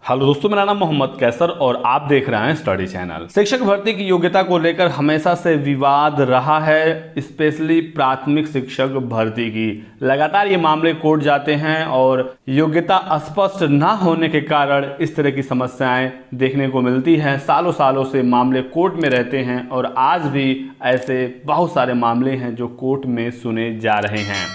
Hello दोस्तों, मेरा नाम मोहम्मद कैसर और आप देख रहे हैं स्टडी चैनल। शिक्षक भर्ती की योग्यता को लेकर हमेशा से विवाद रहा है, स्पेशली प्राथमिक शिक्षक भर्ती की। लगातार ये मामले कोर्ट जाते हैं और योग्यता स्पष्ट ना होने के कारण इस तरह की समस्याएं देखने को मिलती हैं। सालों सालों से मामले कोर्ट में रहते हैं और आज भी ऐसे बहुत सारे मामले हैं जो कोर्ट में सुने जा रहे हैं।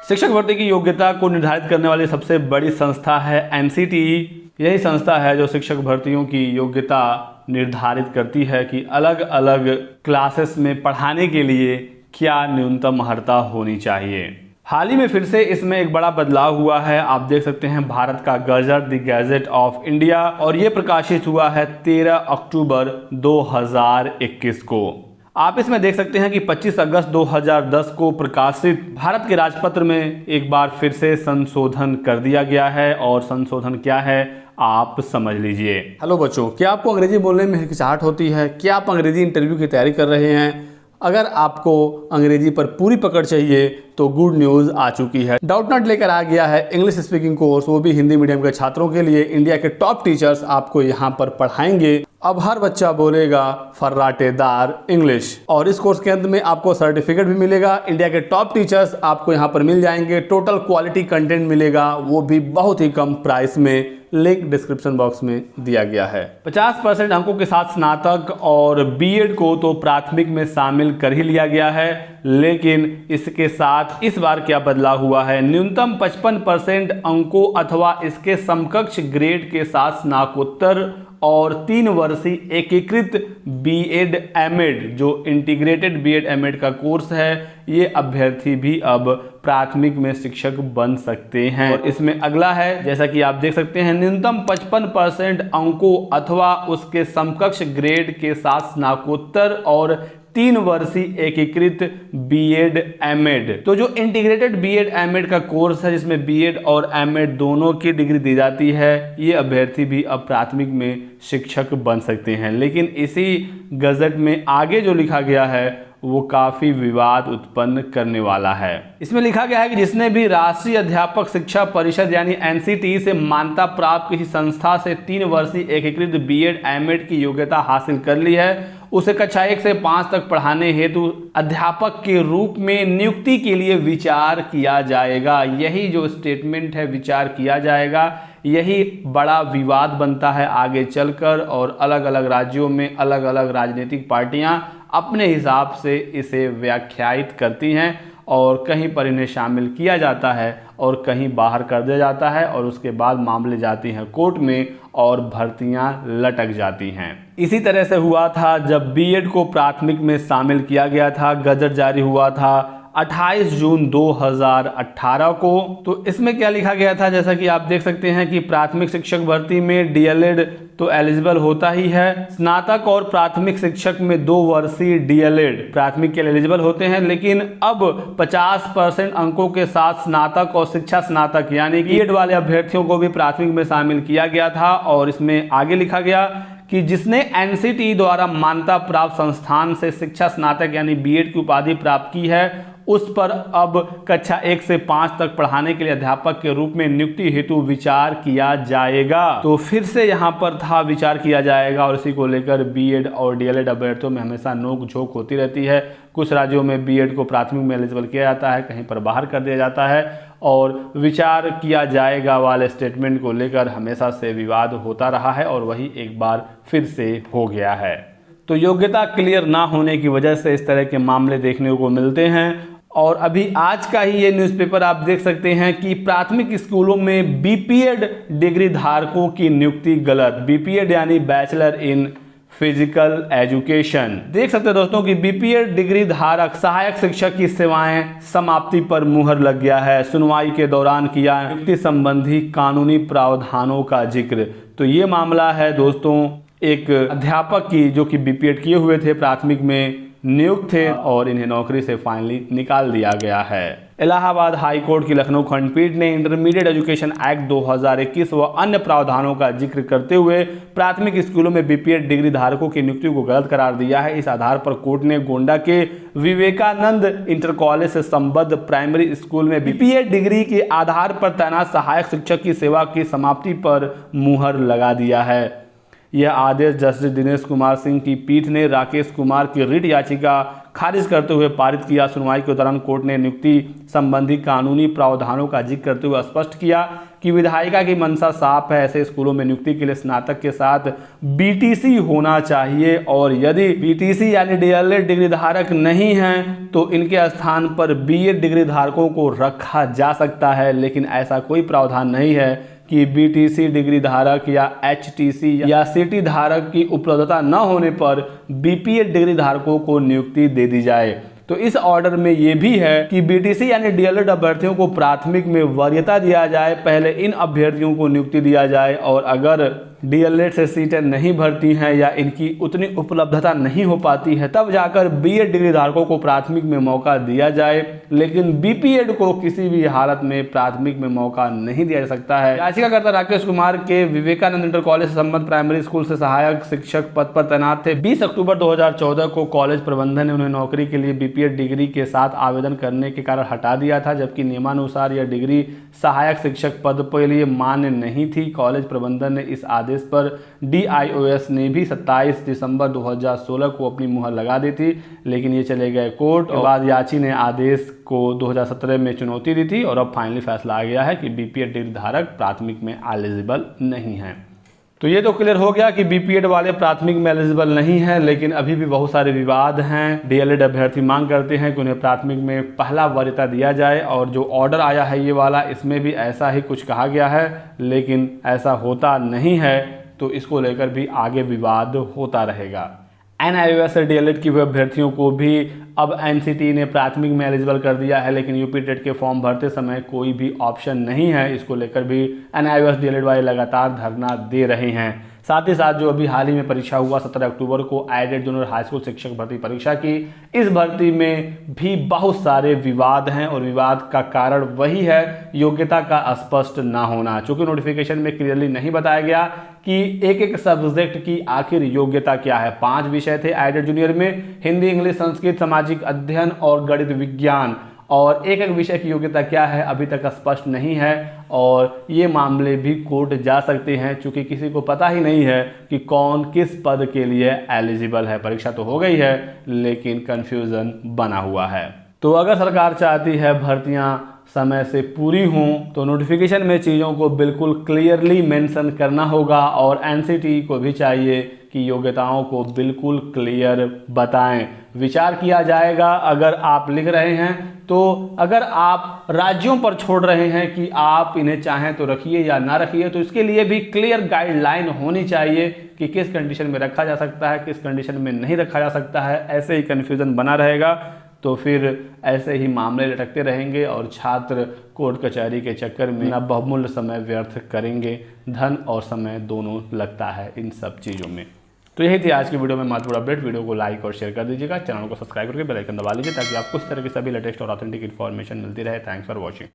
शिक्षक भर्ती की योग्यता को निर्धारित करने वाली सबसे बड़ी संस्था है NCTE। यही संस्था है जो शिक्षक भर्तियों की योग्यता निर्धारित करती है कि अलग अलग क्लासेस में पढ़ाने के लिए क्या न्यूनतम अर्हता होनी चाहिए। हाल ही में फिर से इसमें एक बड़ा बदलाव हुआ है। आप देख सकते हैं भारत का gazette, the gadget of India, और ये प्रकाशित हुआ है 13 अक्टूबर 2021 को। आप इसमें देख सकते हैं कि 25 अगस्त 2010 को प्रकाशित भारत के राजपत्र में एक बार फिर से संशोधन कर दिया गया है। और संशोधन क्या है आप समझ लीजिए। हेलो बच्चों, क्या आपको अंग्रेजी बोलने में हिचकिचाहट होती है? क्या आप अंग्रेजी इंटरव्यू की तैयारी कर रहे हैं? अगर आपको अंग्रेजी पर पूरी पकड़ चाहिए तो गुड न्यूज़ आ चुकी है। डाउटनट लेकर आ गया है इंग्लिश स्पीकिंग कोर्स, वो भी हिंदी मीडियम के छात्रों के लिए। इंडिया के टॉप टीचर्स आपको यहाँ पर पढ़ाएंगे। अब हर बच्चा बोलेगा फर्राटेदार इंग्लिश। और इस कोर्स के अंत में आपको सर्टिफिकेट भी मिलेगा। इंडिया के टॉप टीचर्स आपको यहाँ पर मिल जाएंगे। टोटल क्वालिटी कंटेंट मिलेगा, वो भी बहुत ही कम प्राइस में। लिंक डिस्क्रिप्शन बॉक्स में दिया गया है। 50% अंकों के साथ स्नातक और बीएड को तो प्राथमिक में शामिल कर ही लिया गया है, लेकिन इसके साथ इस बार क्या बदलाव हुआ है? न्यूनतम 55% अंकों अथवा इसके समकक्ष ग्रेड के साथ स्नातकोत्तर और 3 वर्षीय एकीकृत बीएड एमएड, जो इंटीग्रेटेड बीएड एमएड का कोर्स है, ये अभ्यर्थी भी अब प्राथमिक में शिक्षक बन सकते हैं। और इसमें अगला है, जैसा कि आप देख सकते हैं, न्यूनतम 55% अंकों अथवा उसके समकक्ष ग्रेड के साथ स्नातकोत्तर और 3 वर्षीय एकीकृत बीएड एमएड। तो जो इंटीग्रेटेड बीएड एमएड का कोर्स है, जिसमें बीएड और एमएड दोनों की डिग्री दी जाती है, ये अभ्यर्थी भी अब प्राथमिक में शिक्षक बन सकते हैं। लेकिन इसी गजट में आगे जो लिखा गया है वो काफ़ी विवाद उत्पन्न करने वाला है। इसमें लिखा गया है कि जिसने भी राष्ट्रीय अध्यापक शिक्षा परिषद यानी NCTE से मान्यता प्राप्त किसी संस्था से 3 वर्षीय एकीकृत बीएड एमएड की योग्यता हासिल कर ली है, उसे कक्षा 1 से 5 तक पढ़ाने हेतु अध्यापक के रूप में नियुक्ति के लिए विचार किया जाएगा। यही जो स्टेटमेंट है, विचार किया जाएगा, यही बड़ा विवाद बनता है आगे चलकर। और अलग अलग राज्यों में अलग अलग राजनीतिक पार्टियां अपने हिसाब से इसे व्याख्यायित करती हैं और कहीं पर इन्हें शामिल किया जाता है और कहीं बाहर कर दिया जाता है। और उसके बाद मामले जाती हैं कोर्ट में और भर्तियां लटक जाती हैं। इसी तरह से हुआ था जब बीएड को प्राथमिक में शामिल किया गया था। गजट जारी हुआ था 28 जून 2018 को। तो इसमें क्या लिखा गया था, जैसा कि आप देख सकते हैं कि प्राथमिक शिक्षक भर्ती में डीएलएड तो एलिजिबल होता ही है। स्नातक और प्राथमिक शिक्षक में 2 वर्षीय डीएलएड प्राथमिक के लिए एलिजिबल होते हैं। लेकिन अब 50% अंकों के साथ स्नातक और शिक्षा स्नातक यानी कि बीएड वाले अभ्यर्थियों को भी प्राथमिक में शामिल किया गया था। और इसमें आगे लिखा गया कि जिसने NCTE द्वारा मान्यता प्राप्त संस्थान से शिक्षा स्नातक यानी बीएड की उपाधि प्राप्त की है, उस पर अब कक्षा 1 से 5 तक पढ़ाने के लिए अध्यापक के रूप में नियुक्ति हेतु विचार किया जाएगा। तो फिर से यहाँ पर था विचार किया जाएगा। और इसी को लेकर बीएड और डीएलएड अभ्यर्थियों में हमेशा नोक झोंक होती रहती है। कुछ राज्यों में बीएड को प्राथमिक में एलिजिबल किया जाता है, कहीं पर बाहर कर दिया जाता है। और विचार किया जाएगा वाले स्टेटमेंट को लेकर हमेशा से विवाद होता रहा है और वही एक बार फिर से हो गया है। तो योग्यता क्लियर ना होने की वजह से इस तरह के मामले देखने को मिलते हैं। और अभी आज का ही ये न्यूज़पेपर आप देख सकते हैं कि प्राथमिक स्कूलों में बीपीएड डिग्री धारकों की नियुक्ति गलत। बीपीएड यानी बैचलर इन फिजिकल एजुकेशन। देख सकते हैं दोस्तों कि बीपीएड डिग्री धारक सहायक शिक्षक की सेवाएं समाप्ति पर मुहर लग गया है। सुनवाई के दौरान किया नियुक्ति संबंधी कानूनी प्रावधानों का जिक्र। तो ये मामला है दोस्तों एक अध्यापक की जो कि बीपीएड किए हुए थे, प्राथमिक में नियुक्त थे और इन्हें नौकरी से फाइनली निकाल दिया गया है। इलाहाबाद हाई कोर्ट की लखनऊ खंडपीठ ने इंटरमीडिएट एजुकेशन एक्ट 2021 व अन्य प्रावधानों का जिक्र करते हुए प्राथमिक स्कूलों में बीपीएड डिग्री धारकों की नियुक्ति को गलत करार दिया है। इस आधार पर कोर्ट ने गोंडा के विवेकानंद इंटर कॉलेज से संबद्ध प्राइमरी स्कूल में बीपीएड डिग्री के आधार पर तैनात सहायक शिक्षक की सेवा की समाप्ति पर मुहर लगा दिया है। यह आदेश जस्टिस दिनेश कुमार सिंह की पीठ ने राकेश कुमार की रिट याचिका खारिज करते हुए पारित किया। सुनवाई के दौरान कोर्ट ने नियुक्ति संबंधी कानूनी प्रावधानों का जिक्र करते हुए स्पष्ट किया कि विधायिका की मंशा साफ है। ऐसे स्कूलों में नियुक्ति के लिए स्नातक के साथ बीटीसी होना चाहिए और यदि बीटीसी यानी डीएलएड डिग्री धारक नहीं हैं तो इनके स्थान पर बीएड डिग्री धारकों को रखा जा सकता है, लेकिन ऐसा कोई प्रावधान नहीं है कि बीटीसी डिग्री धारक या एचटीसी या सीटी धारक की उपलब्धता न होने पर बीपीएड डिग्री धारकों को नियुक्ति दे दी जाए। तो इस ऑर्डर में यह भी है कि बीटीसी यानी डीएलएड अभ्यर्थियों को प्राथमिक में वरीयता दिया जाए, पहले इन अभ्यर्थियों को नियुक्ति दिया जाए और अगर डीएलएड से सीटें नहीं भरती हैं या इनकी उतनी उपलब्धता नहीं हो पाती है तब जाकर बीएड डिग्री धारकों को प्राथमिक में मौका दिया जाए, लेकिन बीपीएड को किसी भी हालत में प्राथमिक में मौका नहीं दिया जा सकता है। याचिकाकर्ता राकेश कुमार के विवेकानंद इंटर कॉलेज से संबद्ध प्राइमरी स्कूल से सहायक शिक्षक पद पर तैनात थे। 20 अक्टूबर 2014 को कॉलेज प्रबंधन ने उन्हें नौकरी के लिए बीपीएड डिग्री के साथ आवेदन करने के कारण हटा दिया था, जबकि नियमानुसार यह डिग्री सहायक शिक्षक पद के लिए मान्य नहीं थी। कॉलेज प्रबंधन ने इस आदेश पर DIOS ने भी 27 दिसंबर 2016 को अपनी मुहर लगा दी थी, लेकिन ये चले गए कोर्ट और बाद याची ने आदेश को 2017 में चुनौती दी थी और अब फाइनली फैसला आ गया है कि बीपीएड डिग्री धारक प्राथमिक में एलिजिबल नहीं है। तो ये तो क्लियर हो गया कि बीपीएड वाले प्राथमिक में एलिजिबल नहीं है, लेकिन अभी भी बहुत सारे विवाद हैं। डीएलएड अभ्यर्थी मांग करते हैं कि उन्हें प्राथमिक में पहला वरीयता दिया जाए और जो ऑर्डर आया है ये वाला, इसमें भी ऐसा ही कुछ कहा गया है, लेकिन ऐसा होता नहीं है, तो इसको लेकर भी आगे विवाद होता रहेगा। NIOS से डीएलएड की हुए अभ्यर्थियों को भी अब एनसीटी ने प्राथमिक में एलिजिबल कर दिया है, लेकिन यूपी टेट के फॉर्म भरते समय कोई भी ऑप्शन नहीं है। इसको लेकर भी NIOS डीएलएड वाले लगातार धरना दे रहे हैं। साथ ही साथ जो अभी हाल ही में परीक्षा हुआ 17 अक्टूबर को एडेड जूनियर हाई स्कूल शिक्षक भर्ती परीक्षा की, इस भर्ती में भी बहुत सारे विवाद हैं और विवाद का कारण वही है योग्यता का स्पष्ट ना होना। चूंकि नोटिफिकेशन में क्लियरली नहीं बताया गया कि एक एक सब्जेक्ट की आखिर योग्यता क्या है। 5 विषय थे एडेड जूनियर में, हिंदी, इंग्लिश, संस्कृत, सामाजिक अध्ययन और गणित विज्ञान, और एक एक विषय की योग्यता क्या है अभी तक स्पष्ट नहीं है और ये मामले भी कोर्ट जा सकते हैं, चूंकि किसी को पता ही नहीं है कि कौन किस पद के लिए एलिजिबल है। परीक्षा तो हो गई है लेकिन कंफ्यूजन बना हुआ है। तो अगर सरकार चाहती है भर्तियां समय से पूरी हों तो नोटिफिकेशन में चीज़ों को बिल्कुल क्लियरली मेंशन करना होगा और एनसीटी को भी चाहिए कि योग्यताओं को बिल्कुल क्लियर बताएं। विचार किया जाएगा अगर आप लिख रहे हैं तो, अगर आप राज्यों पर छोड़ रहे हैं कि आप इन्हें चाहें तो रखिए या ना रखिए, तो इसके लिए भी क्लियर गाइडलाइन होनी चाहिए कि किस कंडीशन में रखा जा सकता है, किस कंडीशन में नहीं रखा जा सकता है। ऐसे ही कन्फ्यूज़न बना रहेगा तो फिर ऐसे ही मामले लटकते रहेंगे और छात्र कोर्ट कचहरी के चक्कर में अपना बहुमूल्य समय व्यर्थ करेंगे। धन और समय दोनों लगता है इन सब चीज़ों में। तो यही थी आज की वीडियो में महत्वपूर्ण अपडेट। वीडियो को लाइक और शेयर कर दीजिएगा, चैनल को सब्सक्राइब करके बेल आइकन दबा लीजिए ताकि आपको इस तरह की सभी लेटेस्ट और ऑथेंटिक इन्फॉर्मेशन मिलती रहे। Thanks for watching.